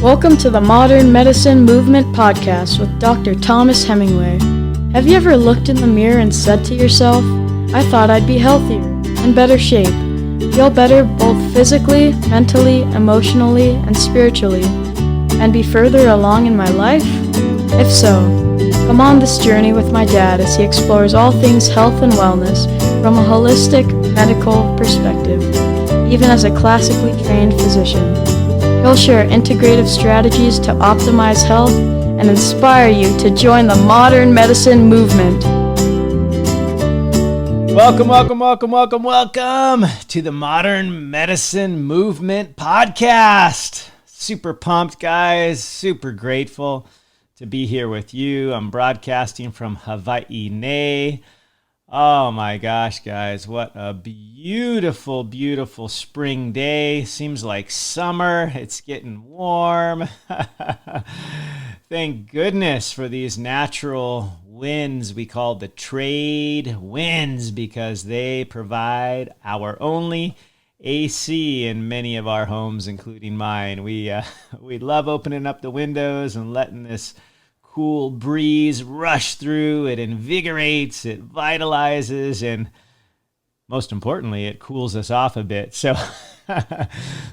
Welcome to the Modern Medicine Movement Podcast with Dr. Thomas Hemingway. Have you ever looked in the mirror and said to yourself, I thought I'd be healthier, in better shape, feel better both physically, mentally, emotionally, and spiritually, and be further along in my life? If so, come on this journey with my dad as he explores all things health and wellness from a holistic medical perspective, even as a classically trained physician. He'll share integrative strategies to optimize health and inspire you to join the modern medicine movement. Welcome to the Modern Medicine Movement Podcast. Super pumped, guys. Super grateful to be here with you. I'm broadcasting from Hawaii. Oh my gosh, guys, what a beautiful, beautiful spring day. Seems like summer. It's getting warm. Thank goodness for these natural winds we call the trade winds, because they provide our only AC in many of our homes, including mine. We love opening up the windows and letting this cool breeze rush through. It invigorates, it vitalizes, and most importantly, it cools us off a bit.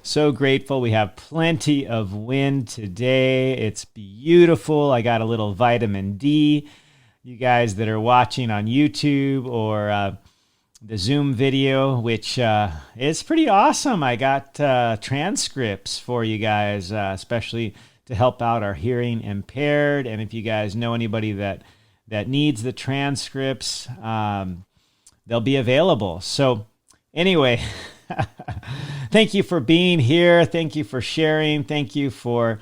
So grateful. We have plenty of wind today. It's beautiful. I got a little vitamin D. You guys that are watching on YouTube or the Zoom video, which is pretty awesome. I got transcripts for you guys, especially to help out our hearing impaired. And if you guys know anybody that needs the transcripts, they'll be available. So anyway, thank you for being here. Thank you for sharing. Thank you for,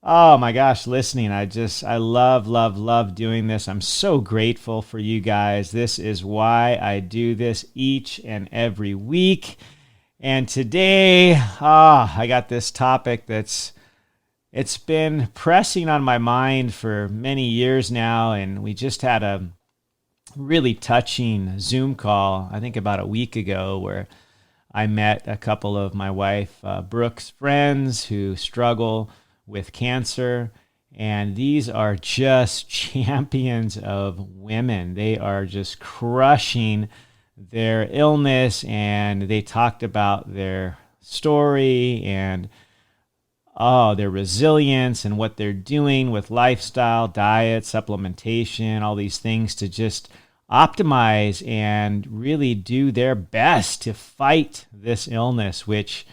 oh my gosh, listening. I love doing this. I'm so grateful for you guys. This is why I do this each and every week. And today, I got this topic it's been pressing on my mind for many years now, and we just had a really touching Zoom call, I think about a week ago, where I met a couple of my wife Brooke's friends who struggle with cancer, and these are just champions of women. They are just crushing their illness, and they talked about their story and their resilience and what they're doing with lifestyle, diet, supplementation, all these things to just optimize and really do their best to fight this illness, which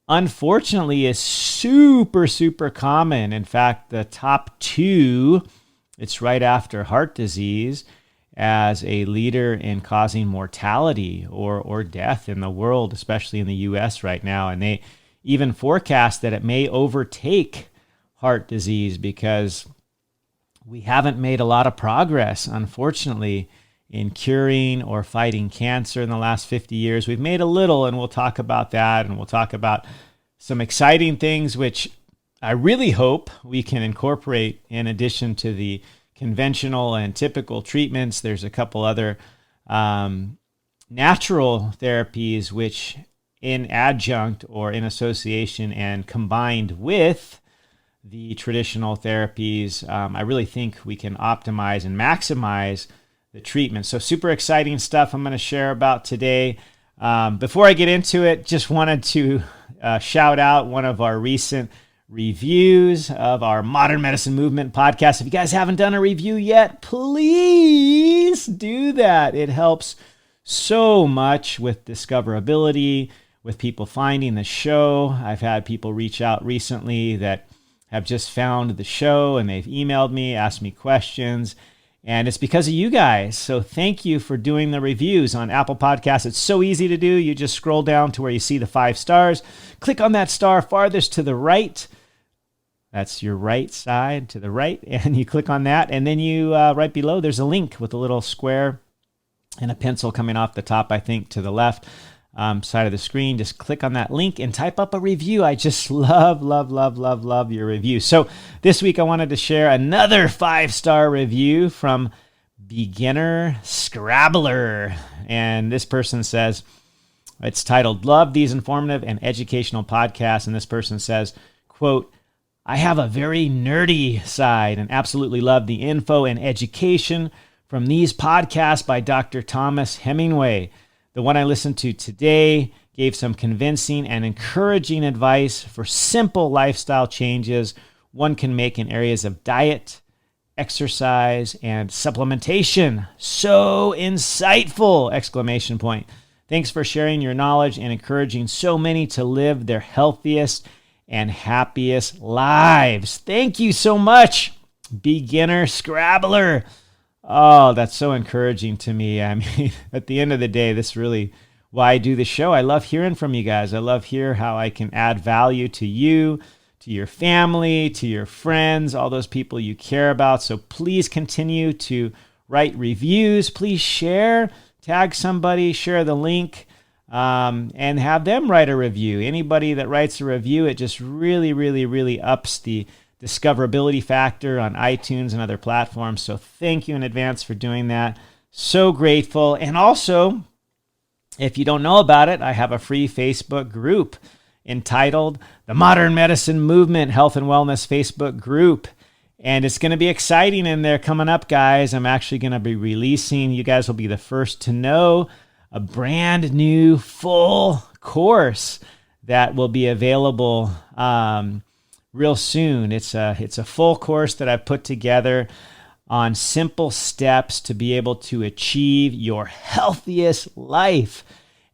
unfortunately is super, super common. In fact, the top two, it's right after heart disease as a leader in causing mortality or death in the world, especially in the U.S. right now. And they even forecast that it may overtake heart disease because we haven't made a lot of progress, unfortunately, in curing or fighting cancer in the last 50 years. We've made a little, and we'll talk about that, and we'll talk about some exciting things which I really hope we can incorporate in addition to the conventional and typical treatments. There's a couple other natural therapies which, in adjunct or in association and combined with the traditional therapies, I really think we can optimize and maximize the treatment. So super exciting stuff I'm going to share about today. Before I get into it, just wanted to shout out one of our recent reviews of our Modern Medicine Movement podcast. If you guys haven't done a review yet, please do that. It helps so much with discoverability, with people finding the show. I've had people reach out recently that have just found the show and they've emailed me, asked me questions, and it's because of you guys. So thank you for doing the reviews on Apple Podcasts. It's so easy to do. You just scroll down to where you see the 5 stars, click on that star farthest to the right. That's your right side to the right, and you click on that, and then you right below there's a link with a little square and a pencil coming off the top, I think, to the left side of the screen. Just click on that link and type up a review. I just love your review. So this week I wanted to share another 5-star review from Beginner Scrabbler. And this person says, it's titled, Love These Informative and Educational Podcasts. And this person says, quote, I have a very nerdy side and absolutely love the info and education from these podcasts by Dr. Thomas Hemingway. The one I listened to today gave some convincing and encouraging advice for simple lifestyle changes one can make in areas of diet, exercise, and supplementation. So insightful! Exclamation point. Thanks for sharing your knowledge and encouraging so many to live their healthiest and happiest lives. Thank you so much, Beginner Scrabbler. Oh, that's so encouraging to me. I mean, at the end of the day, this is really why I do the show. I love hearing from you guys. I love hearing how I can add value to you, to your family, to your friends, all those people you care about. So please continue to write reviews. Please share, tag somebody, share the link, and have them write a review. Anybody that writes a review, it just really, really, really ups the discoverability factor on iTunes and other platforms. So thank you in advance for doing that. So grateful. And also, if you don't know about it, I have a free Facebook group entitled The Modern Medicine Movement Health and Wellness Facebook group. And it's going to be exciting in there coming up, guys. I'm actually going to be releasing, you guys will be the first to know, a brand new full course that will be available real soon. It's a full course that I've put together on simple steps to be able to achieve your healthiest life.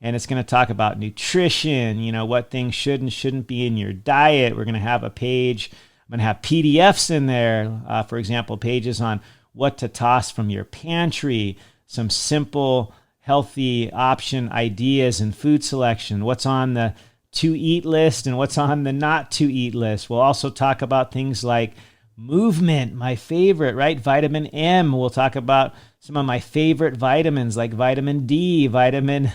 And it's going to talk about nutrition, what things should and shouldn't be in your diet. We're going to have a page. I'm going to have PDFs in there, for example, pages on what to toss from your pantry, some simple, healthy option ideas and food selection, what's on the to-eat list and what's on the not-to-eat list. We'll also talk about things like movement, my favorite, right? Vitamin M. We'll talk about some of my favorite vitamins like vitamin D, vitamin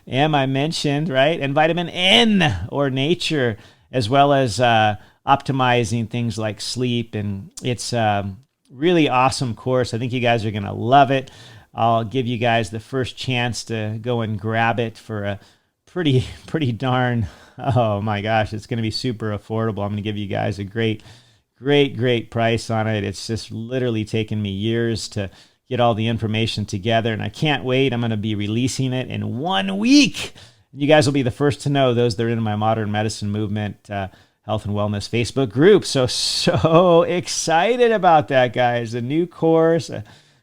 M I mentioned, right? And vitamin N or nature, as well as optimizing things like sleep. And it's a really awesome course. I think you guys are going to love it. I'll give you guys the first chance to go and grab it for a pretty darn, oh my gosh, it's going to be super affordable. I'm going to give you guys a great price on it. It's just literally taken me years to get all the information together, and I can't wait. I'm going to be releasing it in 1 week. You guys will be the first to know, those that are in my Modern Medicine Movement Health and Wellness Facebook group. So excited about that, guys. A new course,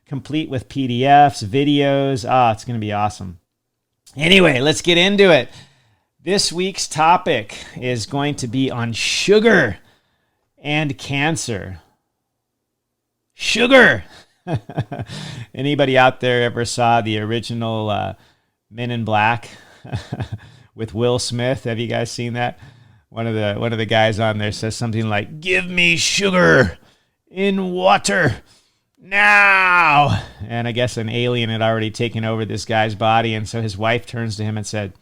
complete with PDFs, videos. It's going to be awesome. Anyway, let's get into it. This week's topic is going to be on sugar and cancer. Sugar! Anybody out there ever saw the original Men in Black with Will Smith? Have you guys seen that? One of the guys on there says something like, "Give me sugar in water now." And I guess an alien had already taken over this guy's body, and so his wife turns to him and said,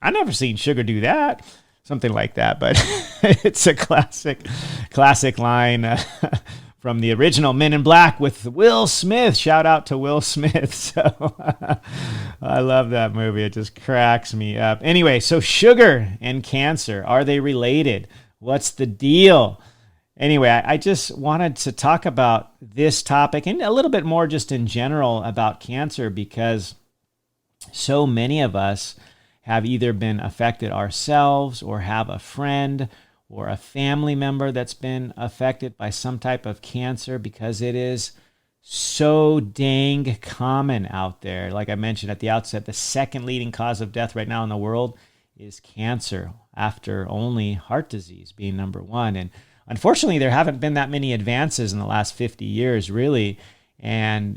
"I never seen sugar do that." Something like that, but it's a classic line from the original Men in Black with Will Smith. Shout out to Will Smith. So I love that movie. It just cracks me up. Anyway, so sugar and cancer, are they related? What's the deal? Anyway, I just wanted to talk about this topic and a little bit more just in general about cancer, because so many of us have either been affected ourselves or have a friend or a family member that's been affected by some type of cancer, because it is so dang common out there. Like I mentioned at the outset, the second leading cause of death right now in the world is cancer, after only heart disease being number one. And unfortunately, there haven't been that many advances in the last 50 years, really. And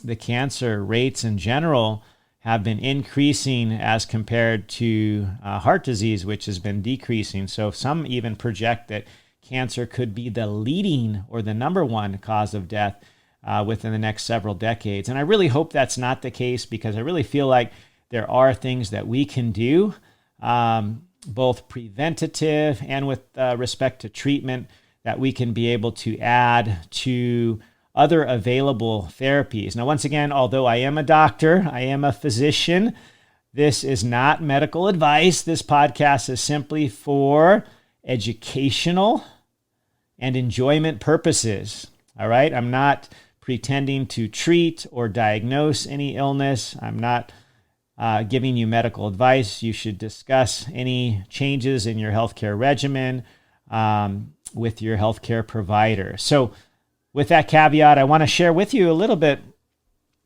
the cancer rates in general have been increasing as compared to heart disease, which has been decreasing. So some even project that cancer could be the leading or the number one cause of death within the next several decades. And I really hope that's not the case, because I really feel like there are things that we can do, both preventative and with respect to treatment, that we can be able to add to other available therapies. Now, once again, although I am a doctor, I am a physician, this is not medical advice. This podcast is simply for educational and enjoyment purposes. All right. I'm not pretending to treat or diagnose any illness. I'm not giving you medical advice. You should discuss any changes in your healthcare regimen with your healthcare provider. So with that caveat, I want to share with you a little bit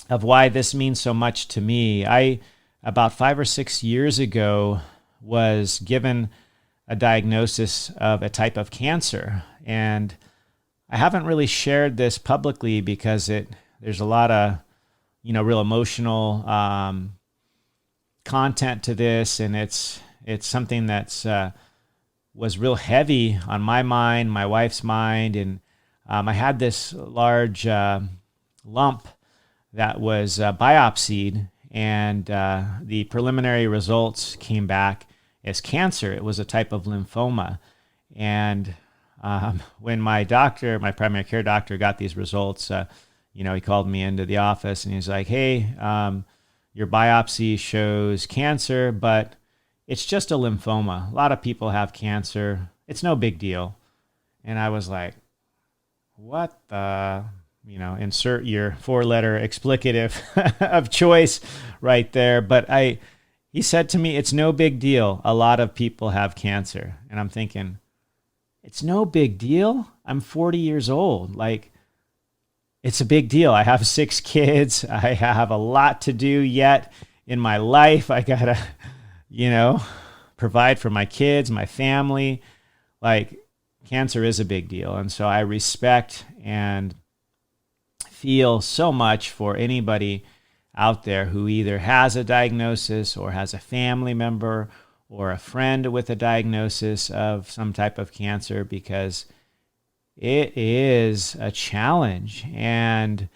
of why this means so much to me. I, about 5 or 6 years ago, was given a diagnosis of a type of cancer. And I haven't really shared this publicly because there's a lot of, real emotional content to this. And it's something that's was real heavy on my mind, my wife's mind. And I had this large lump that was biopsied, and the preliminary results came back as cancer. It was a type of lymphoma. And when my primary care doctor, got these results, he called me into the office and he's like, "Hey, your biopsy shows cancer, but it's just a lymphoma. A lot of people have cancer. It's no big deal." And I was like, what the, insert your 4-letter explicative of choice right there. But he said to me, "It's no big deal. A lot of people have cancer." And I'm thinking, it's no big deal? I'm 40 years old. Like, it's a big deal. I have 6 kids. I have a lot to do yet in my life. I gotta, provide for my kids, my family. Like, cancer is a big deal. And so I respect and feel so much for anybody out there who either has a diagnosis or has a family member or a friend with a diagnosis of some type of cancer, because it is a challenge. And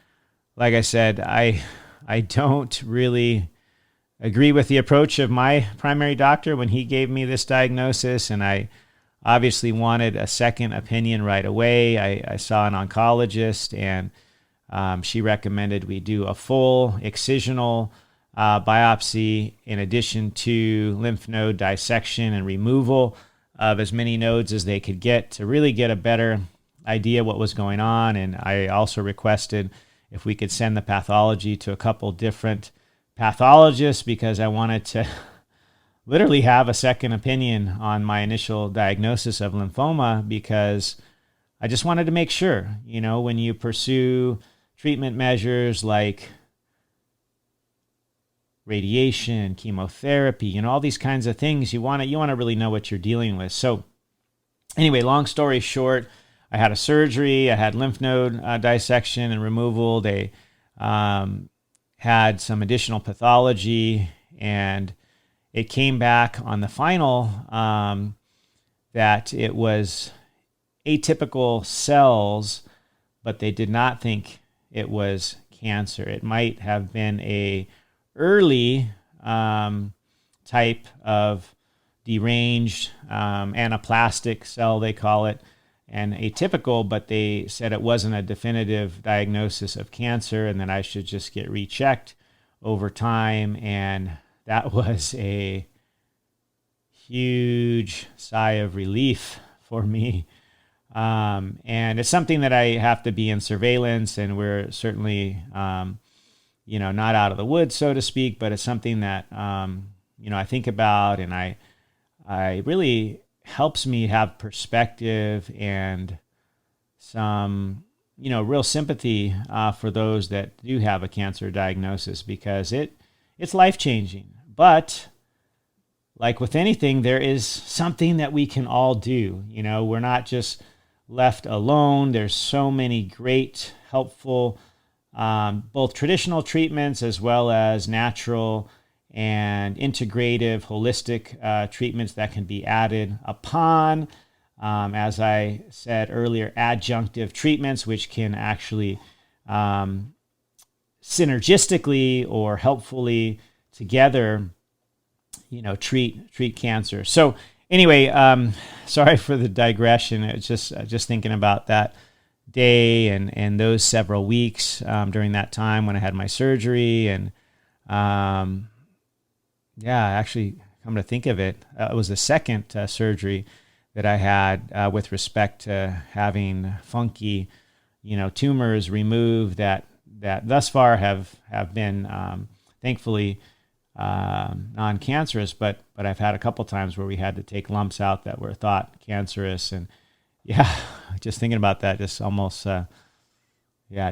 like I said, I don't really agree with the approach of my primary doctor when he gave me this diagnosis, and I obviously wanted a second opinion right away. I saw an oncologist, and she recommended we do a full excisional biopsy in addition to lymph node dissection and removal of as many nodes as they could get to really get a better idea what was going on. And I also requested if we could send the pathology to a couple different pathologists, because I wanted to literally have a second opinion on my initial diagnosis of lymphoma, because I just wanted to make sure, when you pursue treatment measures like radiation, chemotherapy, all these kinds of things, you want to really know what you're dealing with. So anyway, long story short, I had a surgery. I had lymph node dissection and removal. They had some additional pathology, and it came back on the final that it was atypical cells, but they did not think it was cancer. It might have been a early type of deranged anaplastic cell, they call it, and atypical, but they said it wasn't a definitive diagnosis of cancer and that I should just get rechecked over time. And that was a huge sigh of relief for me. And it's something that I have to be in surveillance, and we're certainly, not out of the woods, so to speak, but it's something that, I think about, and I really helps me have perspective and some, real sympathy for those that do have a cancer diagnosis, because it's life-changing. But like with anything, there is something that we can all do. We're not just left alone. There's so many great, helpful, both traditional treatments as well as natural and integrative, holistic treatments that can be added upon. As I said earlier, adjunctive treatments, which can actually synergistically or helpfully together, treat cancer. So anyway, sorry for the digression. It's just thinking about that day and those several weeks during that time when I had my surgery. And actually, come to think of it, it was the second surgery that I had with respect to having funky, tumors removed that thus far have been thankfully non-cancerous, but I've had a couple times where we had to take lumps out that were thought cancerous, and just thinking about that just almost it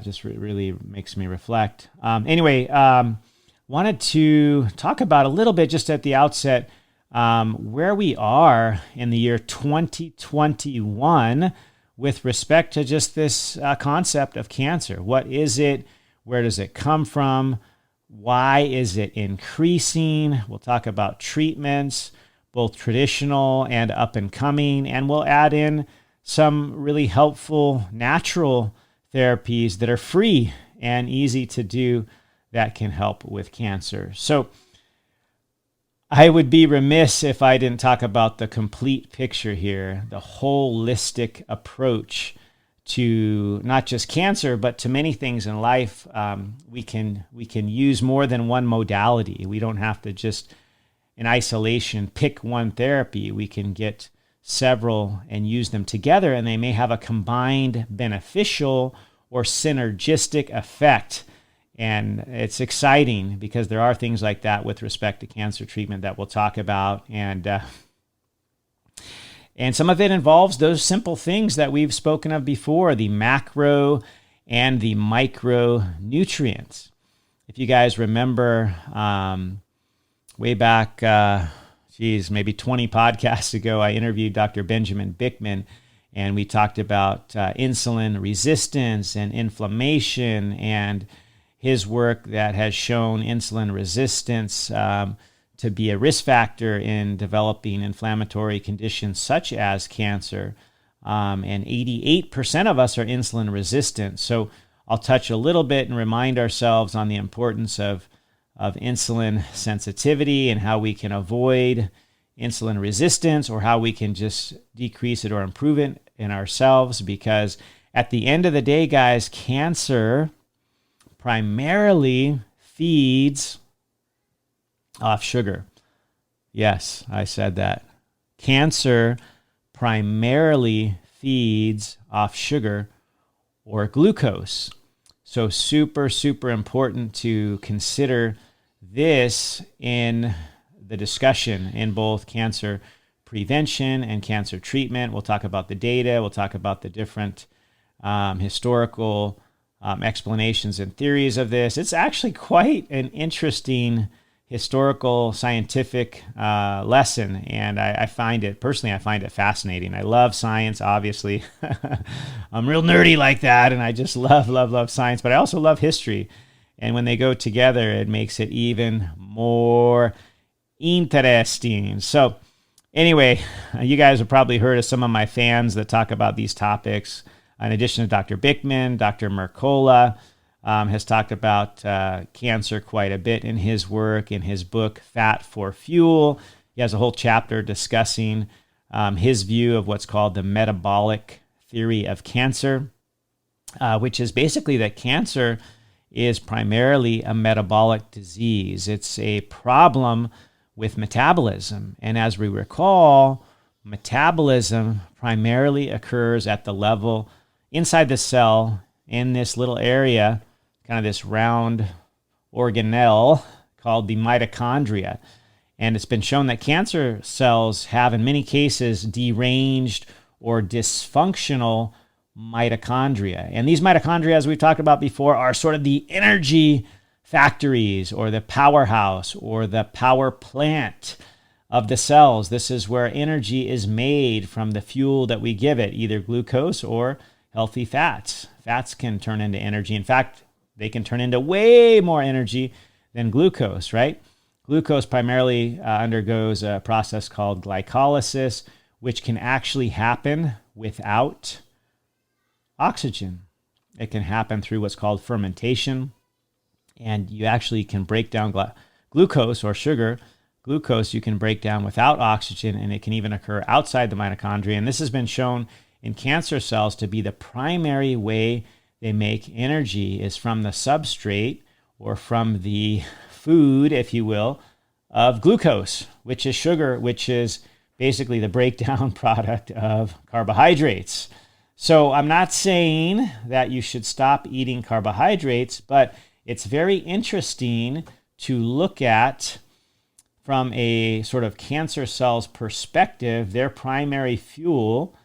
just really makes me reflect. Wanted to talk about a little bit just at the outset where we are in the year 2021 with respect to just this concept of cancer. What is it? Where does it come from? Why is it increasing? We'll talk about treatments, both traditional and up and coming, and we'll add in some really helpful natural therapies that are free and easy to do that can help with cancer. So I would be remiss if I didn't talk about the complete picture here, the holistic approach to not just cancer, but to many things in life. We can use more than one modality. We don't have to just in isolation pick one therapy. We can get several and use them together, and they may have a combined beneficial or synergistic effect. And it's exciting because there are things like that with respect to cancer treatment that we'll talk about. And some of it involves those simple things that we've spoken of before, the macro and the micronutrients. If you guys remember way back, maybe 20 podcasts ago, I interviewed Dr. Benjamin Bickman, and we talked about insulin resistance and inflammation and his work that has shown insulin resistance to be a risk factor in developing inflammatory conditions such as cancer. And 88% of us are insulin resistant. So I'll touch a little bit and remind ourselves on the importance of insulin sensitivity and how we can avoid insulin resistance, or how we can just decrease it or improve it in ourselves. Because at the end of the day, guys, cancer primarily feeds off sugar. Yes, I said that. Cancer primarily feeds off sugar or glucose. So super, super important to consider this in the discussion in both cancer prevention and cancer treatment. We'll talk about the data. We'll talk about the different historical explanations and theories of this. It's actually quite an interesting historical scientific lesson, and I find it fascinating. I love science, obviously. I'm real nerdy like that, and I just love science, but I also love history. And when they go together, it makes it even more interesting. So anyway, you guys have probably heard of some of my fans that talk about these topics. In addition to Dr. Bickman, Dr. Mercola has talked about cancer quite a bit in his work, in his book, Fat for Fuel. He has a whole chapter discussing his view of what's called the metabolic theory of cancer, which is basically that cancer is primarily a metabolic disease. It's a problem with metabolism. And as we recall, metabolism primarily occurs at the level inside the cell in this little area, kind of this round organelle called the mitochondria. And it's been shown that cancer cells have, in many cases, deranged or dysfunctional mitochondria. And these mitochondria, as we've talked about before, are sort of the energy factories or the powerhouse or the power plant of the cells. This is where energy is made from the fuel that we give it, either glucose or healthy fats. Fats can turn into energy. In fact, they can turn into way more energy than glucose, right? Glucose primarily undergoes a process called glycolysis, which can actually happen without oxygen. It can happen through what's called fermentation, and you actually can break down glucose or sugar. Glucose you can break down without oxygen, and it can even occur outside the mitochondria. And this has been shown in cancer cells to be the primary way they make energy is from the substrate or from the food, if you will, of glucose, which is sugar, which is basically the breakdown product of carbohydrates. So I'm not saying that you should stop eating carbohydrates, but it's very interesting to look at from a sort of cancer cells perspective. Their primary fuel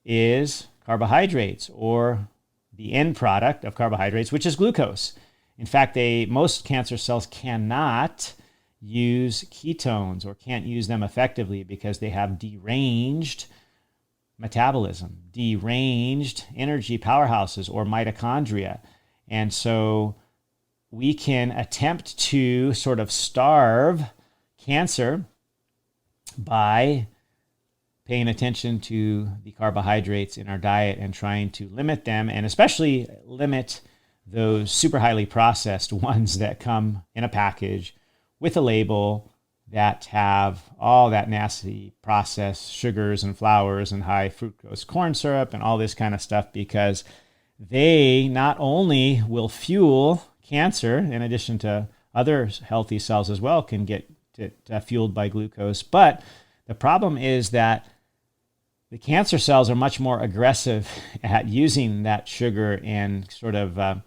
is carbohydrates, or the end product of carbohydrates, which is glucose. In fact, most cancer cells cannot use ketones or can't use them effectively because they have deranged metabolism, deranged energy powerhouses or mitochondria. And so we can attempt to sort of starve cancer by paying attention to the carbohydrates in our diet and trying to limit them, and especially limit those super highly processed ones that come in a package with a label that have all that nasty processed sugars and flours and high fructose corn syrup and all this kind of stuff, because they not only will fuel cancer, in addition to other healthy cells as well can get fueled by glucose, but the problem is that the cancer cells are much more aggressive at using that sugar and sort of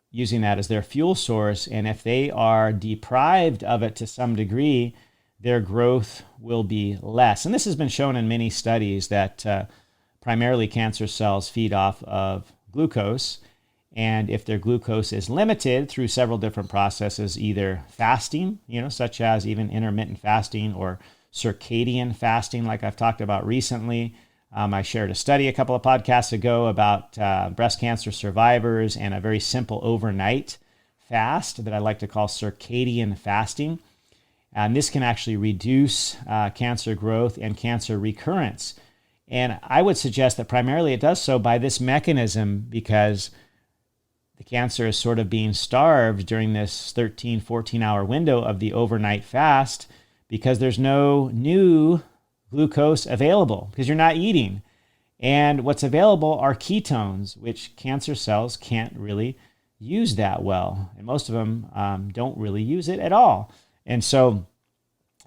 using that as their fuel source. And if they are deprived of it to some degree, their growth will be less. And this has been shown in many studies that primarily cancer cells feed off of glucose. And if their glucose is limited through several different processes, either fasting, such as even intermittent fasting, or circadian fasting, like I've talked about recently. I shared a study a couple of podcasts ago about breast cancer survivors and a very simple overnight fast that I like to call circadian fasting. And this can actually reduce cancer growth and cancer recurrence. And I would suggest that primarily it does so by this mechanism, because the cancer is sort of being starved during this 13, 14-hour window of the overnight fast, because there's no new glucose available because you're not eating. And what's available are ketones, which cancer cells can't really use that well. And most of them don't really use it at all. And so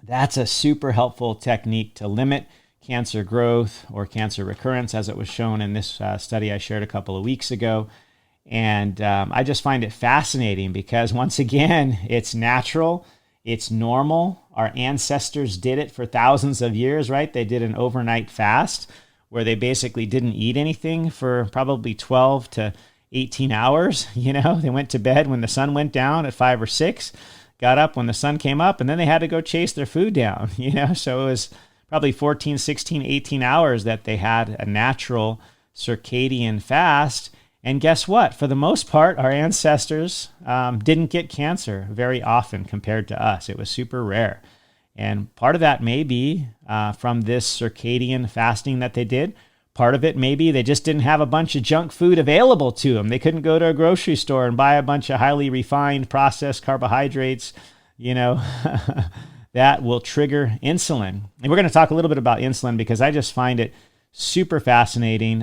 that's a super helpful technique to limit cancer growth or cancer recurrence, as it was shown in this study I shared a couple of weeks ago. And I just find it fascinating because, once again, it's natural. It's normal. Our ancestors did it for thousands of years, right? They did an overnight fast where they basically didn't eat anything for probably 12 to 18 hours. They went to bed when the sun went down at 5 or 6, got up when the sun came up, and then they had to go chase their food down, So it was probably 14, 16, 18 hours that they had a natural circadian fast. And guess what? For the most part, our ancestors didn't get cancer very often compared to us. It was super rare. And part of that may be from this circadian fasting that they did. Part of it may be they just didn't have a bunch of junk food available to them. They couldn't go to a grocery store and buy a bunch of highly refined processed carbohydrates, that will trigger insulin. And we're going to talk a little bit about insulin because I just find it super fascinating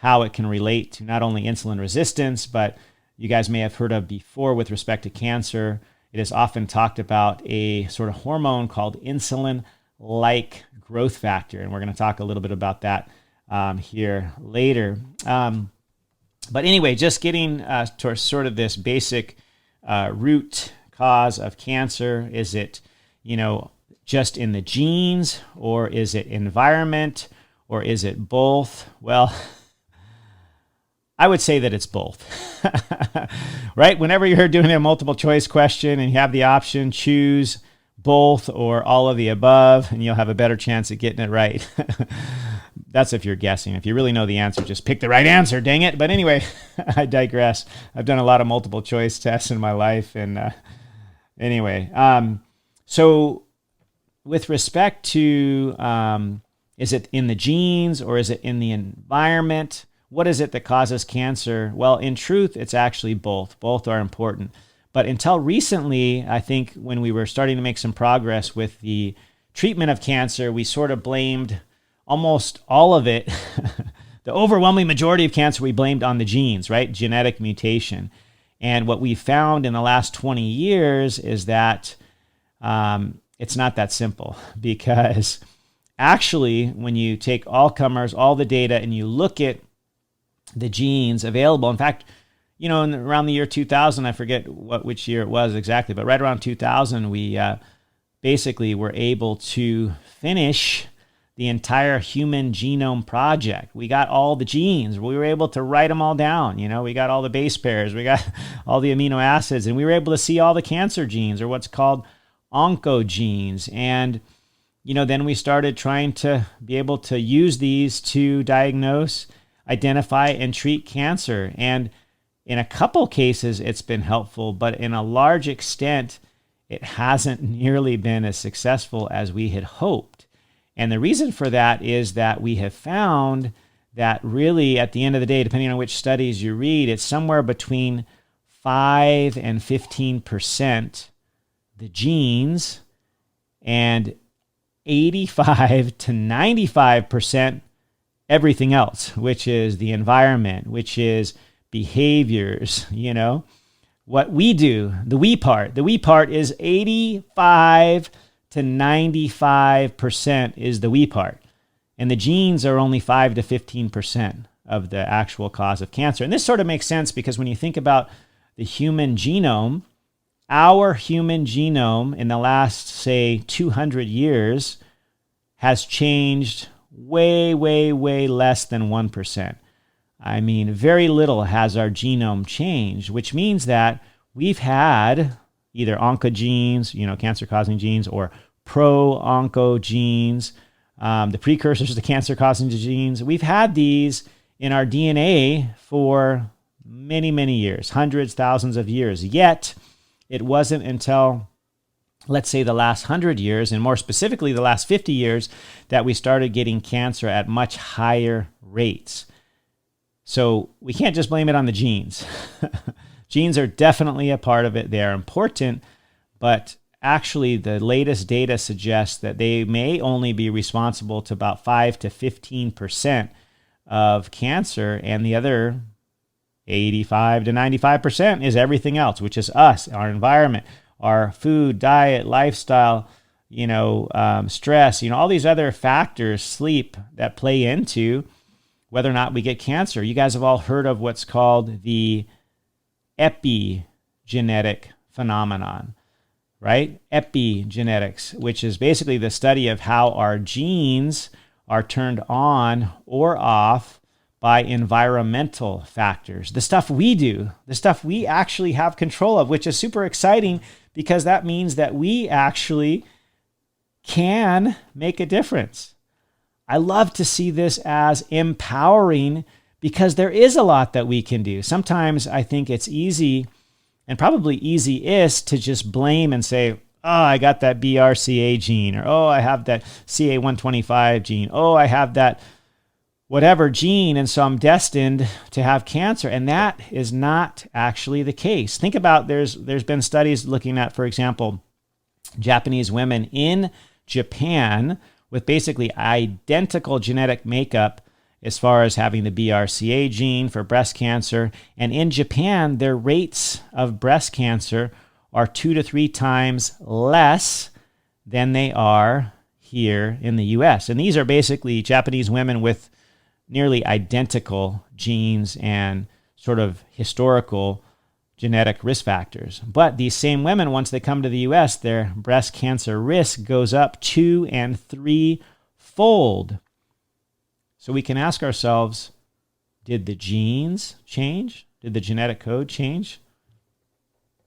how it can relate to not only insulin resistance, but you guys may have heard of before with respect to cancer. It is often talked about a sort of hormone called insulin-like growth factor. And we're going to talk a little bit about that here later. But anyway, just getting to sort of this basic root cause of cancer. Is it, just in the genes, or is it environment, or is it both? Well, I would say that it's both, right? Whenever you're doing a multiple choice question and you have the option, choose both or all of the above, and you'll have a better chance at getting it right. That's if you're guessing. If you really know the answer, just pick the right answer, dang it. But anyway, I digress. I've done a lot of multiple choice tests in my life. And anyway, so with respect to, is it in the genes or is it in the environment? What is it that causes cancer? Well, in truth, it's actually both. Both are important. But until recently, I think when we were starting to make some progress with the treatment of cancer, we sort of blamed almost all of it. The overwhelming majority of cancer we blamed on the genes, right? Genetic mutation. And what we found in the last 20 years is that it's not that simple, because actually, when you take all comers, all the data, and you look at the genes available, in fact, around the year 2000, I forget which year it was exactly, but right around 2000, we basically were able to finish the entire Human Genome Project. We got all the genes. We were able to write them all down. We got all the base pairs. We got all the amino acids, and we were able to see all the cancer genes, or what's called oncogenes. And, then we started trying to be able to use these to diagnose, identify, and treat cancer. And in a couple cases, it's been helpful, but in a large extent, it hasn't nearly been as successful as we had hoped. And the reason for that is that we have found that really, at the end of the day, depending on which studies you read, it's somewhere between 5 and 15% the genes, and 85 to 95% everything else, which is the environment, which is behaviors, what we do, the we part. The we part is 85 to 95% is the we part. And the genes are only 5 to 15% of the actual cause of cancer. And this sort of makes sense because when you think about the human genome, our human genome in the last, say, 200 years has changed way, way, way less than 1%. I mean, very little has our genome changed, which means that we've had either oncogenes, cancer-causing genes, or pro-oncogenes, the precursors to cancer-causing genes. We've had these in our DNA for many, many years, hundreds, thousands of years. Yet, it wasn't until, let's say, the last 100 years, and more specifically the last 50 years, that we started getting cancer at much higher rates. So we can't just blame it on the genes. Genes are definitely a part of it. They are important, but actually the latest data suggests that they may only be responsible to about 5 to 15% of cancer, and the other 85 to 95% is everything else, which is us, our environment, our food, diet, lifestyle, stress, all these other factors, sleep, that play into whether or not we get cancer. You guys have all heard of what's called the epigenetic phenomenon, right? Epigenetics, which is basically the study of how our genes are turned on or off by environmental factors. The stuff we do, the stuff we actually have control of, which is super exciting because that means that we actually can make a difference. I love to see this as empowering because there is a lot that we can do. Sometimes I think it's easy, and probably easiest, to just blame and say, oh, I got that BRCA gene, or oh, I have that CA125 gene, oh, I have that whatever gene, and so I'm destined to have cancer. And that is not actually the case. Think about, there's been studies looking at, for example, Japanese women in Japan with basically identical genetic makeup as far as having the BRCA gene for breast cancer. And in Japan, their rates of breast cancer are 2 to 3 times less than they are here in the US. And these are basically Japanese women with nearly identical genes and sort of historical genetic risk factors. But these same women, once they come to the US, their breast cancer risk goes up 2 and 3-fold. So we can ask ourselves, did the genes change? Did the genetic code change?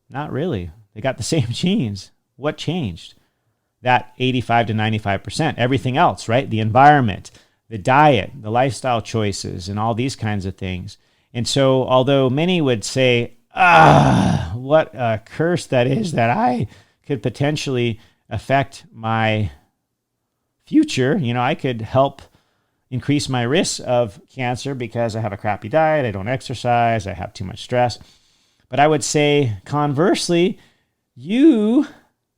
Not really. They got the same genes. What changed? That 85 to 95%. Everything else, right? The environment, the diet, the lifestyle choices, and all these kinds of things. And so although many would say, what a curse that is, that I could potentially affect my future. I could help increase my risk of cancer because I have a crappy diet, I don't exercise, I have too much stress. But I would say, conversely, you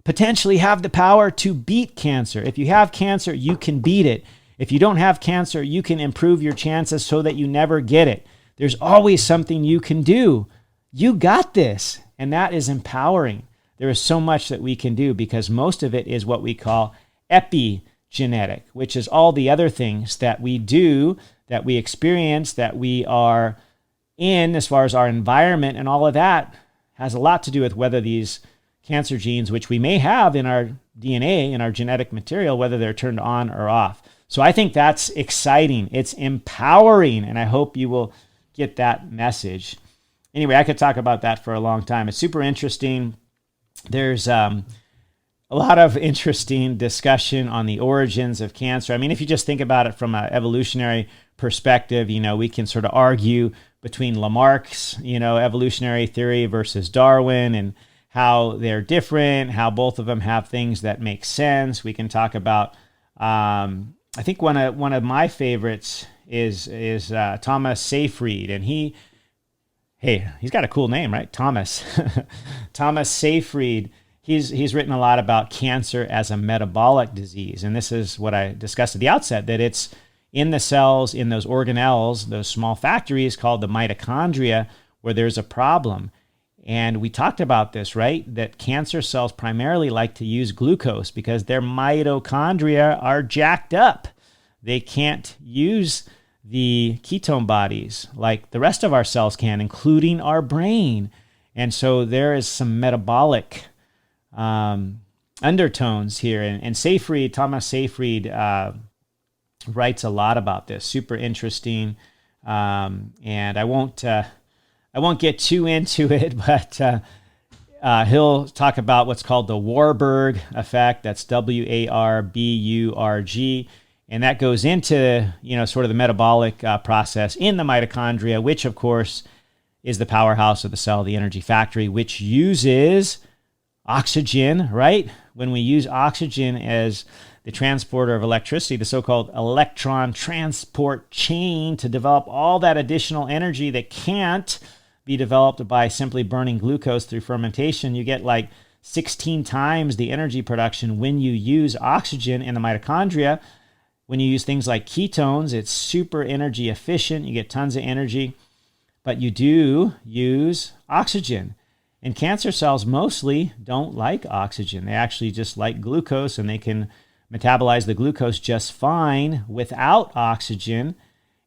potentially have the power to beat cancer. If you have cancer, you can beat it. If you don't have cancer, you can improve your chances so that you never get it. There's always something you can do. You got this, and that is empowering. There is so much that we can do because most of it is what we call epigenetic genetic, which is all the other things that we do, that we experience, that we are in as far as our environment, and all of that has a lot to do with whether these cancer genes, which we may have in our DNA, in our genetic material, whether they're turned on or off. So I think that's exciting. It's empowering, and I hope you will get that message. Anyway, I could talk about that for a long time. It's super interesting. There's a lot of interesting discussion on the origins of cancer. I mean, if you just think about it from an evolutionary perspective, we can sort of argue between Lamarck's, evolutionary theory versus Darwin, and how they're different, how both of them have things that make sense. We can talk about, I think one of my favorites is Thomas Seyfried, and he's got a cool name, right? Thomas. Thomas Seyfried. He's written a lot about cancer as a metabolic disease, and this is what I discussed at the outset, that it's in the cells, in those organelles, those small factories called the mitochondria, where there's a problem. And we talked about this, right? That cancer cells primarily like to use glucose because their mitochondria are jacked up. They can't use the ketone bodies like the rest of our cells can, including our brain. And so there is some metabolic undertones here. And Seyfried, Thomas Seyfried, writes a lot about this. Super interesting. And I won't get too into it, but he'll talk about what's called the Warburg effect. That's Warburg. And that goes into, sort of the metabolic process in the mitochondria, which of course is the powerhouse of the cell, the energy factory, which uses oxygen, right? When we use oxygen as the transporter of electricity, the so-called electron transport chain, to develop all that additional energy that can't be developed by simply burning glucose through fermentation, you get like 16 times the energy production when you use oxygen in the mitochondria. When you use things like ketones, it's super energy efficient. You get tons of energy, but you do use oxygen. And cancer cells mostly don't like oxygen. They actually just like glucose, and they can metabolize the glucose just fine without oxygen.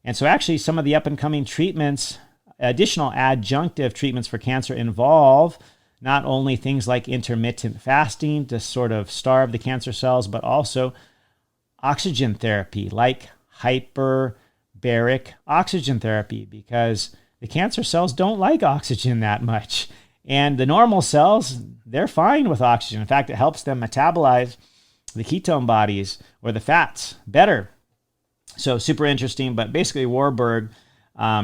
And so actually some of the up-and-coming treatments, additional adjunctive treatments for cancer, involve not only things like intermittent fasting to sort of starve the cancer cells, but also oxygen therapy, like hyperbaric oxygen therapy, because the cancer cells don't like oxygen that much. And the normal cells, they're fine with oxygen. In fact, it helps them metabolize the ketone bodies or the fats better. So super interesting. But basically, Warburg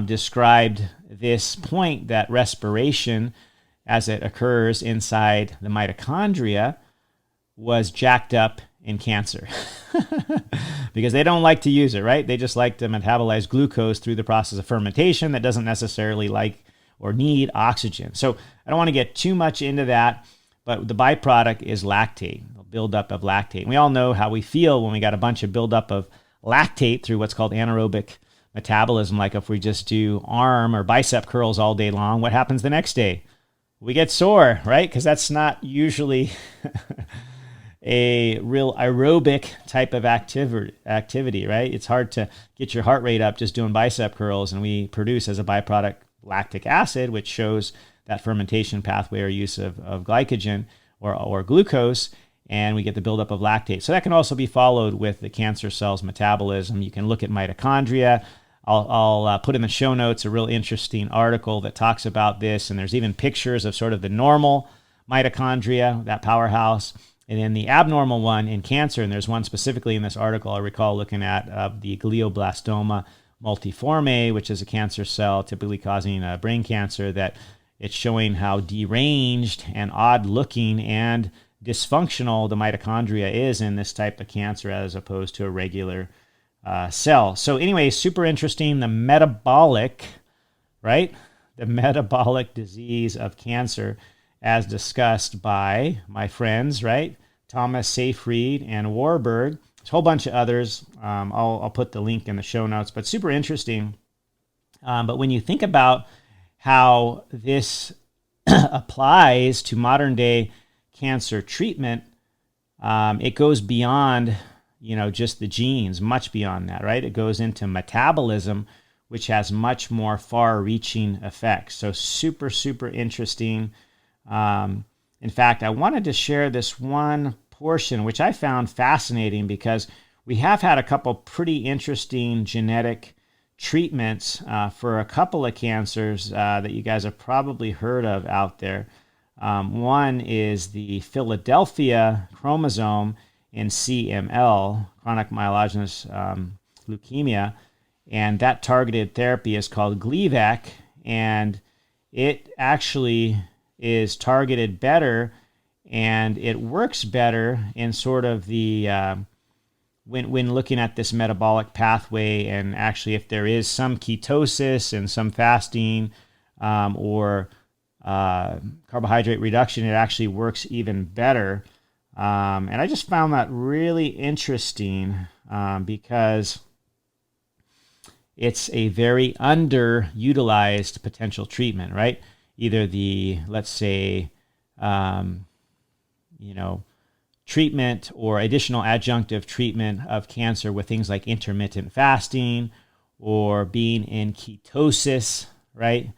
described this point that respiration, as it occurs inside the mitochondria, was jacked up in cancer because they don't like to use it, right? They just like to metabolize glucose through the process of fermentation that doesn't necessarily like or need oxygen. So I don't want to get too much into that, but the byproduct is lactate, buildup of lactate. And we all know how we feel when we got a bunch of buildup of lactate through what's called anaerobic metabolism. Like if we just do arm or bicep curls all day long, what happens the next day? We get sore, right? Because that's not usually a real aerobic type of activity, right? It's hard to get your heart rate up just doing bicep curls, and we produce as a byproduct lactic acid, which shows that fermentation pathway or use of glycogen or glucose, and we get the buildup of lactate. So that can also be followed with the cancer cells' metabolism. You can look at mitochondria. I'll put in the show notes a real interesting article that talks about this, and there's even pictures of sort of the normal mitochondria, that powerhouse, and then the abnormal one in cancer. And there's one specifically in this article I recall looking at the glioblastoma multiforme, which is a cancer cell typically causing brain cancer, that it's showing how deranged and odd-looking and dysfunctional the mitochondria is in this type of cancer as opposed to a regular cell. So anyway, super interesting. The metabolic, right? The metabolic disease of cancer, as discussed by my friends, right? Thomas Seyfried and Warburg. There's a whole bunch of others. I'll put the link in the show notes, but super interesting. But when you think about how this applies to modern day cancer treatment, it goes beyond, just the genes, much beyond that, right? It goes into metabolism, which has much more far-reaching effects. So super, super interesting. In fact, I wanted to share this one portion, which I found fascinating because we have had a couple pretty interesting genetic treatments for a couple of cancers that you guys have probably heard of out there. One is the Philadelphia chromosome in CML, chronic myelogenous leukemia, and that targeted therapy is called Gleevec, and it actually is targeted better, and it works better in sort of the when looking at this metabolic pathway, and actually if there is some ketosis and some fasting or carbohydrate reduction, it actually works even better. And I just found that really interesting because it's a very underutilized potential treatment, right? Either the, let's say, treatment or additional adjunctive treatment of cancer with things like intermittent fasting or being in ketosis, right?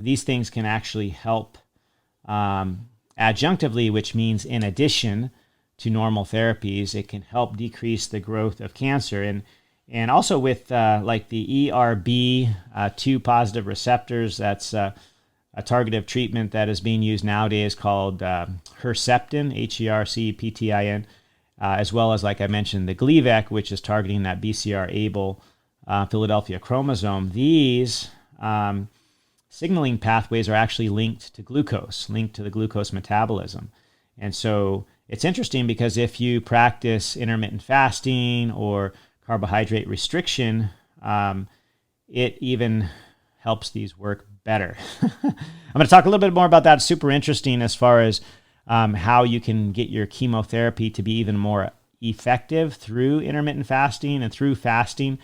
These things can actually help adjunctively, which means in addition to normal therapies, it can help decrease the growth of cancer. And also with like the ERB2 positive receptors, that's a targeted treatment that is being used nowadays called Herceptin, Herceptin, as well as, like I mentioned, the Gleevec, which is targeting that BCR-ABL Philadelphia chromosome. These signaling pathways are actually linked to glucose, linked to the glucose metabolism. And so it's interesting because if you practice intermittent fasting or carbohydrate restriction, it even helps these work better. I'm going to talk a little bit more about that. It's super interesting as far as how you can get your chemotherapy to be even more effective through intermittent fasting and through fasting,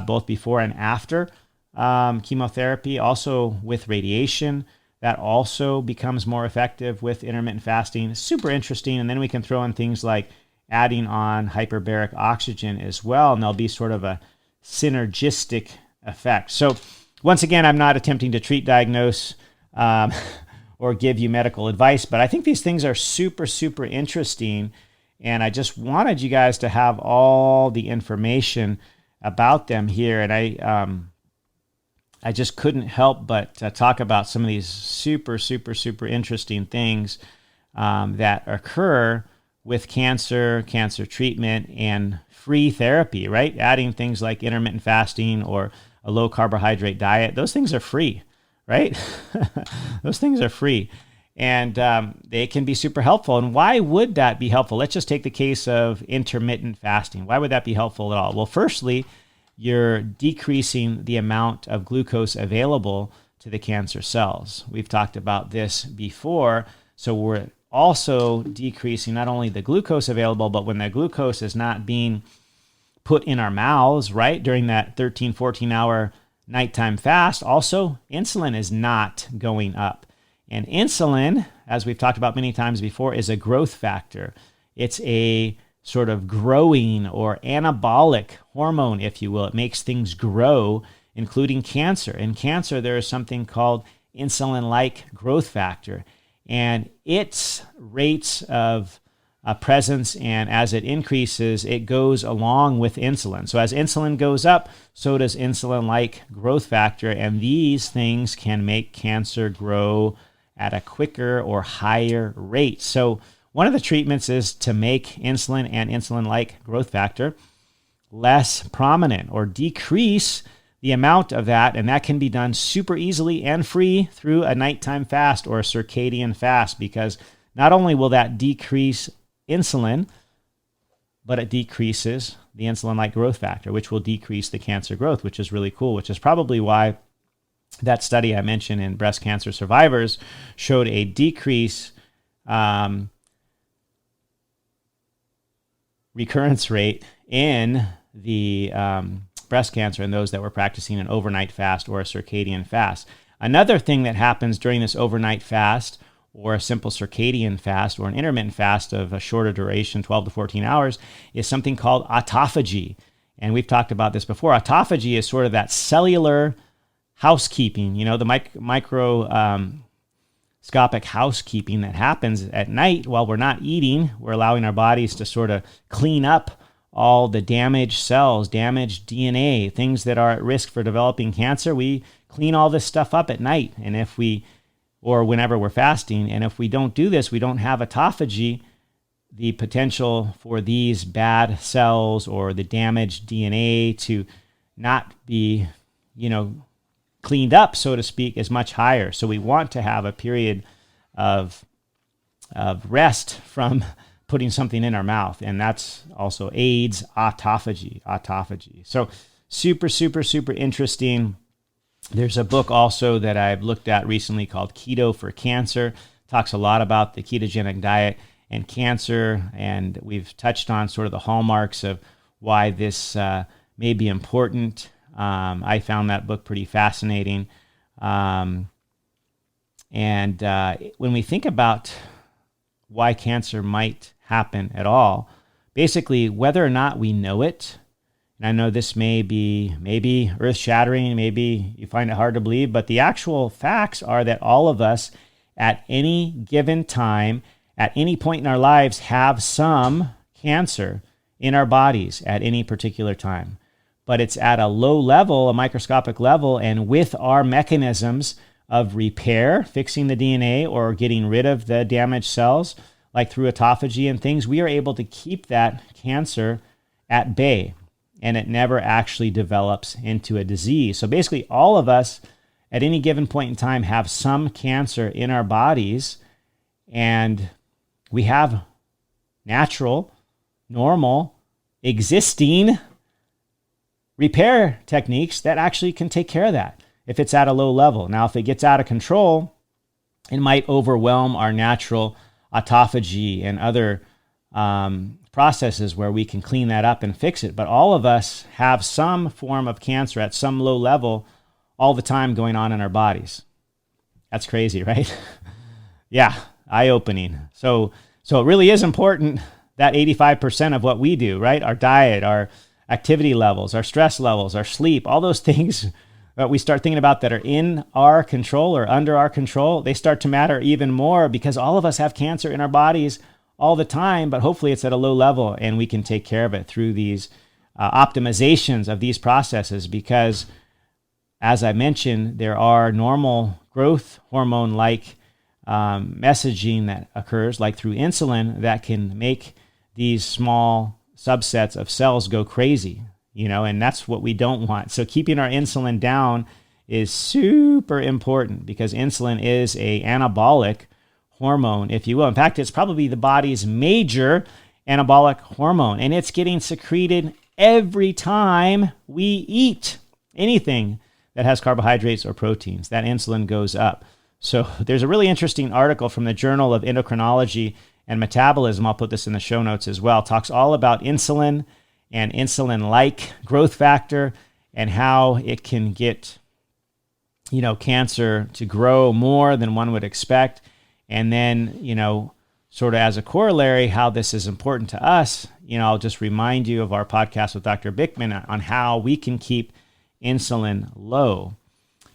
both before and after chemotherapy. Also with radiation, that also becomes more effective with intermittent fasting. Super interesting. And then we can throw in things like adding on hyperbaric oxygen as well, and there'll be sort of a synergistic effect. So once again, I'm not attempting to treat, diagnose, or give you medical advice, but I think these things are super, super interesting, and I just wanted you guys to have all the information about them here, and I just couldn't help but talk about some of these super, super, super interesting things that occur with cancer treatment, and free therapy, right? Adding things like intermittent fasting or a low carbohydrate diet. Those things are free, right? Those things are free. And they can be super helpful. And why would that be helpful? Let's just take the case of intermittent fasting. Why would that be helpful at all? Well, firstly, you're decreasing the amount of glucose available to the cancer cells. We've talked about this before. So we're also decreasing not only the glucose available, but when the glucose is not being put in our mouths, right, during that 13, 14-hour nighttime fast, also insulin is not going up. And insulin, as we've talked about many times before, is a growth factor. It's a sort of growing or anabolic hormone, if you will. It makes things grow, including cancer. In cancer, there is something called insulin-like growth factor, and its rates of presence, and as it increases, it goes along with insulin. So as insulin goes up, so does insulin-like growth factor, and these things can make cancer grow at a quicker or higher rate. So one of the treatments is to make insulin and insulin-like growth factor less prominent or decrease the amount of that, and that can be done super easily and free through a nighttime fast or a circadian fast, because not only will that decrease insulin, but it decreases the insulin-like growth factor, which will decrease the cancer growth, which is really cool, which is probably why that study I mentioned in breast cancer survivors showed a decrease recurrence rate in the breast cancer in those that were practicing an overnight fast or a circadian fast. Another thing that happens during this overnight fast or a simple circadian fast or an intermittent fast of a shorter duration, 12 to 14 hours, is something called autophagy. And we've talked about this before. Autophagy is sort of that cellular housekeeping, the microscopic housekeeping that happens at night while we're not eating. We're allowing our bodies to sort of clean up all the damaged cells, damaged DNA, things that are at risk for developing cancer. We clean all this stuff up at night. And or whenever we're fasting. And if we don't do this, we don't have autophagy, the potential for these bad cells or the damaged DNA to not be, cleaned up, so to speak, is much higher. So we want to have a period of rest from putting something in our mouth. And that's also aids autophagy. So super, super, super interesting. There's a book also that I've looked at recently called Keto for Cancer. Talks a lot about the ketogenic diet and cancer, and we've touched on sort of the hallmarks of why this may be important. I found that book pretty fascinating. And when we think about why cancer might happen at all, basically whether or not we know it, and I know this may be maybe earth-shattering, maybe you find it hard to believe, but the actual facts are that all of us at any given time, at any point in our lives, have some cancer in our bodies at any particular time. But it's at a low level, a microscopic level, and with our mechanisms of repair, fixing the DNA or getting rid of the damaged cells, like through autophagy and things, we are able to keep that cancer at bay, and it never actually develops into a disease. So basically, all of us at any given point in time have some cancer in our bodies, and we have natural, normal, existing repair techniques that actually can take care of that if it's at a low level. Now, if it gets out of control, it might overwhelm our natural autophagy and other processes where we can clean that up and fix it. But all of us have some form of cancer at some low level all the time going on in our bodies. That's crazy, right? Yeah, eye-opening. So it really is important that 85% of what we do, right? Our diet, our activity levels, our stress levels, our sleep, all those things that we start thinking about that are in our control or under our control, they start to matter even more because all of us have cancer in our bodies all the time, but hopefully it's at a low level and we can take care of it through these optimizations of these processes because, as I mentioned, there are normal growth hormone-like messaging that occurs, like through insulin, that can make these small subsets of cells go crazy, and that's what we don't want. So keeping our insulin down is super important because insulin is a anabolic hormone, if you will. In fact, it's probably the body's major anabolic hormone, and it's getting secreted every time we eat anything that has carbohydrates or proteins. That insulin goes up. So there's a really interesting article from the Journal of Endocrinology and Metabolism. I'll put this in the show notes as well. It talks all about insulin and insulin-like growth factor and how it can get, cancer to grow more than one would expect. And then, sort of as a corollary, how this is important to us. I'll just remind you of our podcast with Dr. Bickman on how we can keep insulin low,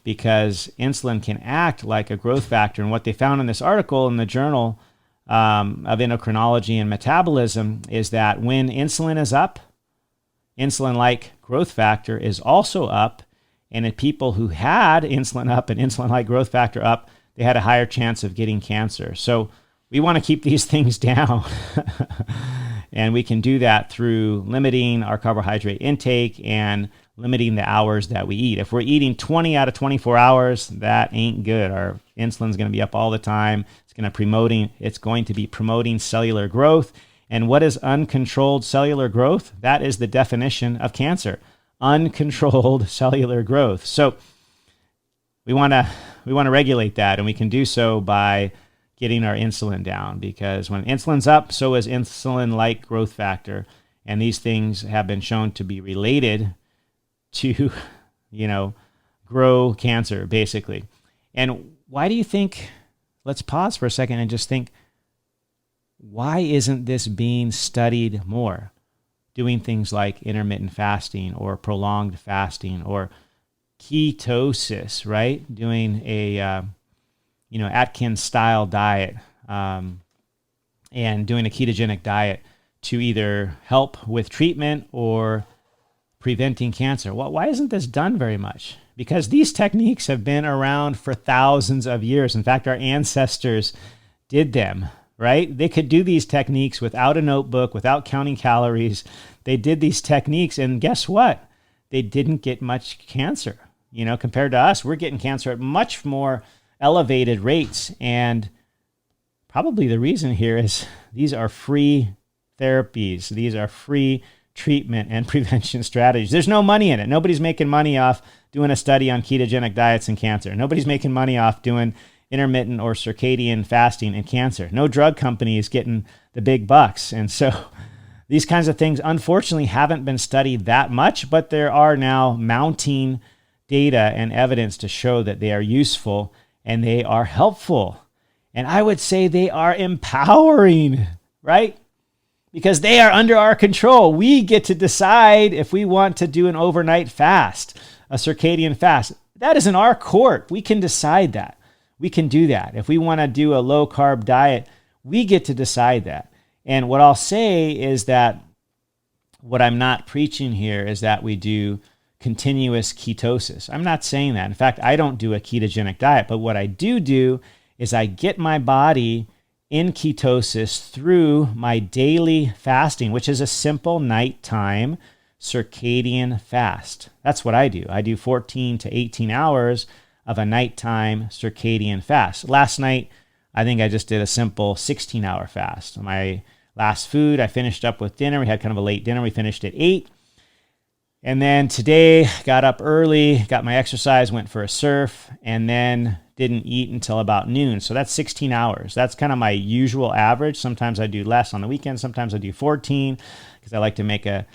because insulin can act like a growth factor. And what they found in this article in the Journal of Endocrinology and Metabolism is that when insulin is up, insulin-like growth factor is also up. And in people who had insulin up and insulin-like growth factor up, they had a higher chance of getting cancer. So we want to keep these things down. And we can do that through limiting our carbohydrate intake and limiting the hours that we eat. If we're eating 20 out of 24 hours, that ain't good. Our insulin's going to be up all the time. It's going to be promoting cellular growth. And what is uncontrolled cellular growth? That is the definition of cancer. Uncontrolled cellular growth. So we want to regulate that, and we can do so by getting our insulin down, because when insulin's up, so is insulin-like growth factor, and these things have been shown to be related to, grow cancer, basically. And why do you think, let's pause for a second and just think, why isn't this being studied more? Doing things like intermittent fasting or prolonged fasting or ketosis, right? Doing a Atkins style diet and doing a ketogenic diet to either help with treatment or preventing cancer. Well, why isn't this done very much? Because these techniques have been around for thousands of years. In fact, our ancestors did them, right? They could do these techniques without a notebook, without counting calories. They did these techniques, and guess what? They didn't get much cancer. Compared to us, we're getting cancer at much more elevated rates. And probably the reason here is these are free therapies. These are free treatment and prevention strategies. There's no money in it. Nobody's making money off doing a study on ketogenic diets and cancer. Nobody's making money off doing intermittent or circadian fasting and cancer. No drug company is getting the big bucks. And so these kinds of things, unfortunately, haven't been studied that much, but there are now mounting data and evidence to show that they are useful and they are helpful. And I would say they are empowering, right? Because they are under our control. We get to decide if we want to do an overnight fast, a circadian fast. That is in our court. We can decide that. We can do that. If we want to do a low carb diet, we get to decide that. And what I'll say is that what I'm not preaching here is that we do continuous ketosis. I'm not saying that. In fact, I don't do a ketogenic diet, but what I do is I get my body in ketosis through my daily fasting, which is a simple nighttime circadian fast. That's what I do. I do 14 to 18 hours of a nighttime circadian fast. Last night, I think I just did a simple 16-hour fast. My last food, I finished up with dinner. We had kind of a late dinner. We finished at 8. And then today, got up early, got my exercise, went for a surf, and then didn't eat until about noon. So that's 16 hours. That's kind of my usual average. Sometimes I do less on the weekend. Sometimes I do 14 because I like to make a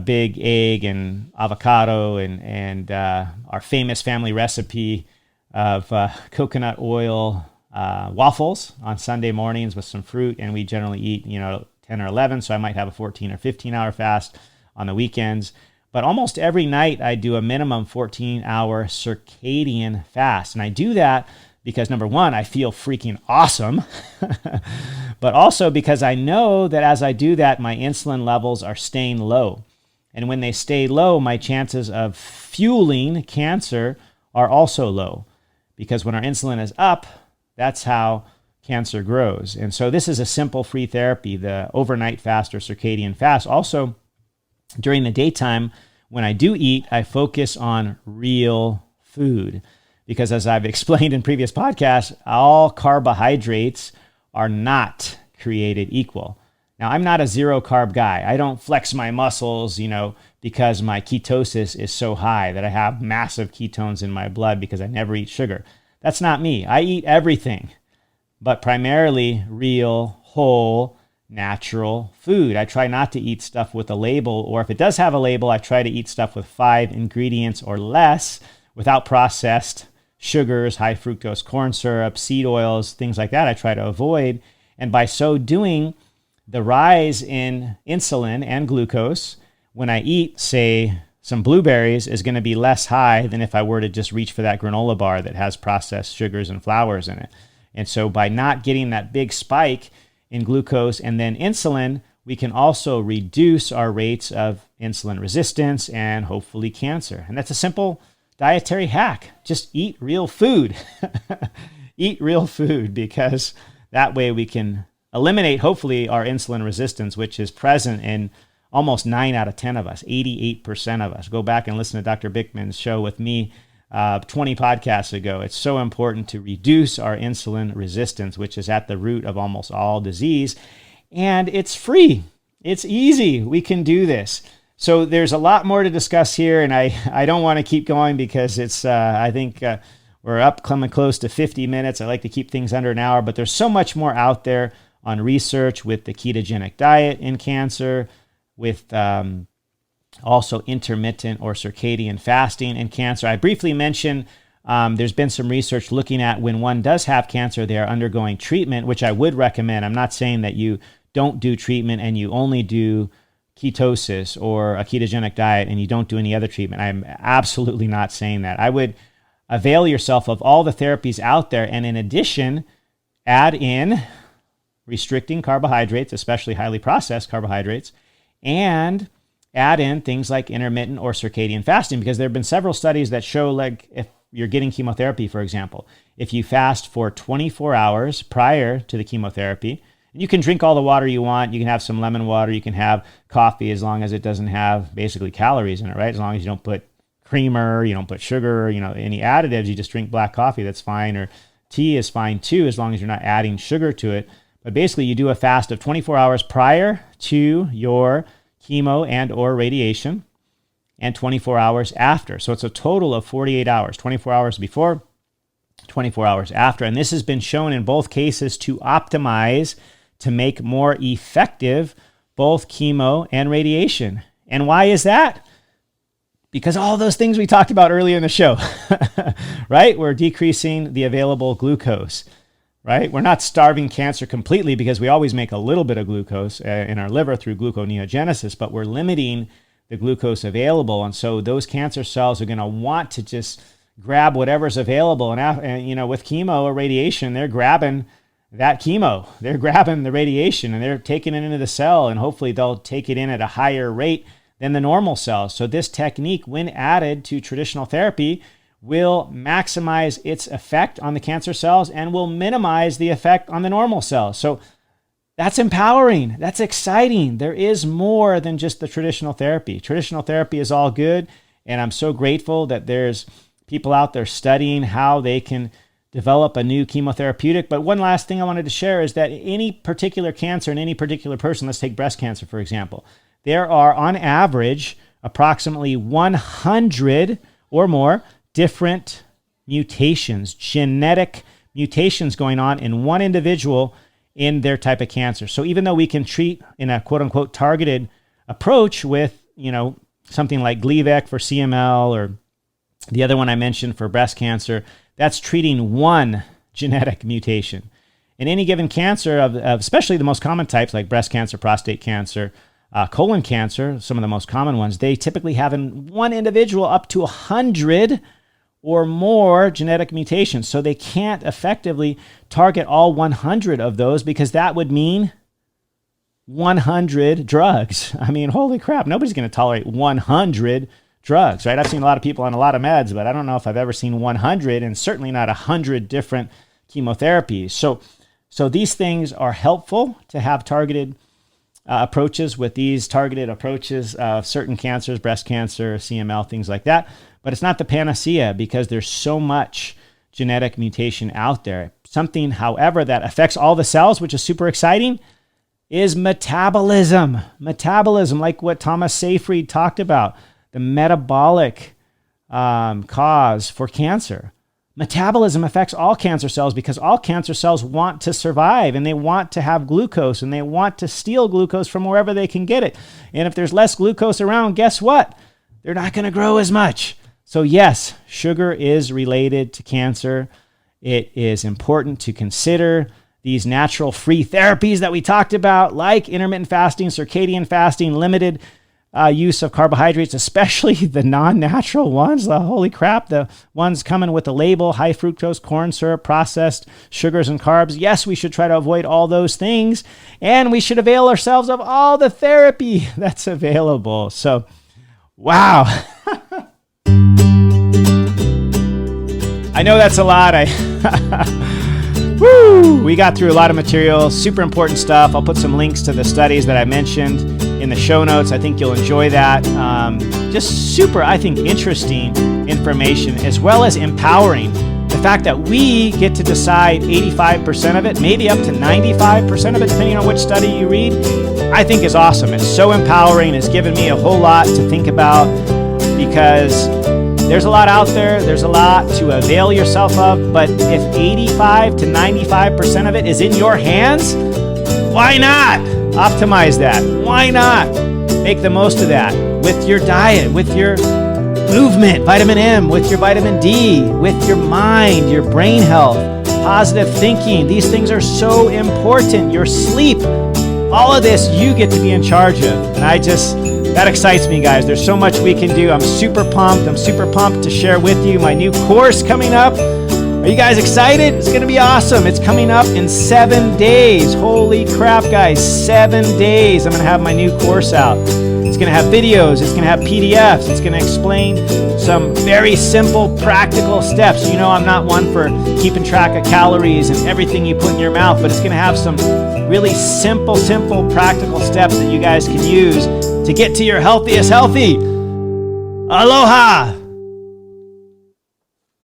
big egg and avocado and our famous family recipe of coconut oil waffles on Sunday mornings with some fruit. And we generally eat, 10 or 11. So I might have a 14 or 15-hour fast on the weekends. But almost every night I do a minimum 14-hour circadian fast. And I do that because, number one, I feel freaking awesome, but also because I know that as I do that, my insulin levels are staying low. And when they stay low, my chances of fueling cancer are also low. Because when our insulin is up, that's how cancer grows. And so this is a simple free therapy, the overnight fast or circadian fast. Also, during the daytime, when I do eat, I focus on real food because, as I've explained in previous podcasts, all carbohydrates are not created equal. Now, I'm not a zero carb guy. I don't flex my muscles, because my ketosis is so high that I have massive ketones in my blood because I never eat sugar. That's not me. I eat everything, but primarily real, whole, natural food. I try not to eat stuff with a label, or if it does have a label, I try to eat stuff with 5 ingredients or less without processed sugars, high fructose corn syrup, seed oils, things like that I try to avoid. And by so doing, the rise in insulin and glucose when I eat, say, some blueberries is going to be less high than if I were to just reach for that granola bar that has processed sugars and flours in it. And so by not getting that big spike in glucose and then insulin, we can also reduce our rates of insulin resistance and hopefully cancer. And that's a simple dietary hack. Just eat real food. Eat real food, because that way we can eliminate, hopefully, our insulin resistance, which is present in almost 9 out of 10 of us, 88% of us. Go back and listen to Dr. Bickman's show with me 20 podcasts ago. It's so important to reduce our insulin resistance, which is at the root of almost all disease. And it's free. It's easy. We can do this. So there's a lot more to discuss here, and I don't want to keep going because it's I think we're coming close to 50 minutes. I like to keep things under an hour, but there's so much more out there on research with the ketogenic diet in cancer, with also intermittent or circadian fasting in cancer. I briefly mentioned There's been some research looking at when one does have cancer, they are undergoing treatment, which I would recommend. I'm not saying that you don't do treatment and you only do ketosis or a ketogenic diet and you don't do any other treatment. I'm absolutely not saying that. I would avail yourself of all the therapies out there, and in addition, add in restricting carbohydrates, especially highly processed carbohydrates, and add in things like intermittent or circadian fasting, because there have been several studies that show, like if you're getting chemotherapy, for example, if you fast for 24 hours prior to the chemotherapy, you can drink all the water you want, you can have some lemon water, you can have coffee as long as it doesn't have basically calories in it, right? As long as you don't put creamer, you don't put sugar, any additives, you just drink black coffee, that's fine, or tea is fine too, as long as you're not adding sugar to it. But basically you do a fast of 24 hours prior to your chemo and or radiation, and 24 hours after. So it's a total of 48 hours, 24 hours before, 24 hours after. And this has been shown in both cases to optimize, to make more effective both chemo and radiation. And why is that? Because all those things we talked about earlier in the show, right? We're decreasing the available glucose, right? We're not starving cancer completely, because we always make a little bit of glucose in our liver through gluconeogenesis, but we're limiting the glucose available. And so those cancer cells are going to want to just grab whatever's available. And with chemo or radiation, they're grabbing that chemo, they're grabbing the radiation, and they're taking it into the cell, and hopefully they'll take it in at a higher rate than the normal cells. So this technique, when added to traditional therapy, will maximize its effect on the cancer cells and will minimize the effect on the normal cells. So that's empowering. That's exciting. There is more than just the traditional therapy. Traditional therapy is all good, and I'm so grateful that there's people out there studying how they can develop a new chemotherapeutic. But one last thing I wanted to share is that any particular cancer in any particular person, let's take breast cancer, for example, there are on average approximately 100 or more different mutations, genetic mutations going on in one individual in their type of cancer. So even though we can treat in a quote unquote targeted approach with, something like Gleevec for CML, or the other one I mentioned for breast cancer, that's treating one genetic mutation. In any given cancer, of especially the most common types like breast cancer, prostate cancer, colon cancer, some of the most common ones, they typically have in one individual up to 100 or more genetic mutations. So they can't effectively target all 100 of those, because that would mean 100 drugs. I mean, holy crap, nobody's going to tolerate 100 drugs, right? I've seen a lot of people on a lot of meds, but I don't know if I've ever seen 100, and certainly not 100 different chemotherapies. So these things are helpful to have targeted approaches with these targeted approaches of certain cancers, breast cancer, CML, things like that. But it's not the panacea, because there's so much genetic mutation out there. Something, however, that affects all the cells, which is super exciting, is metabolism. Metabolism, like what Thomas Seyfried talked about, the metabolic cause for cancer. Metabolism affects all cancer cells, because all cancer cells want to survive, and they want to have glucose, and they want to steal glucose from wherever they can get it. And if there's less glucose around, guess what? They're not going to grow as much. So yes, sugar is related to cancer. It is important to consider these natural free therapies that we talked about, like intermittent fasting, circadian fasting, limited use of carbohydrates, especially the non-natural ones. Holy crap, the ones coming with the label, high fructose corn syrup, processed sugars and carbs. Yes, we should try to avoid all those things, and we should avail ourselves of all the therapy that's available. So, wow. I know that's a lot. We got through a lot of material, super important stuff. I'll put some links to the studies that I mentioned in the show notes. I think you'll enjoy that. Just super, I think, interesting information, as well as empowering. The fact that we get to decide 85% of it, maybe up to 95% of it, depending on which study you read, I think is awesome. It's so empowering. It's given me a whole lot to think about, because there's a lot out there. There's a lot to avail yourself of. But if 85 to 95% of it is in your hands, why not optimize that? Why not make the most of that with your diet, with your movement, vitamin M with your vitamin D, with your mind, your brain health, positive thinking. These things are so important. Your sleep, all of this you get to be in charge of. And that excites me, guys. There's so much we can do. I'm super pumped. I'm super pumped to share with you my new course coming up. Are you guys excited? It's going to be awesome. It's coming up in 7 days. Holy crap, guys. 7 days. I'm going to have my new course out. It's going to have videos. It's going to have PDFs. It's going to explain some very simple, practical steps. You know, I'm not one for keeping track of calories and everything you put in your mouth, but it's going to have some really simple, practical steps that you guys can use to get to your healthiest healthy. Aloha!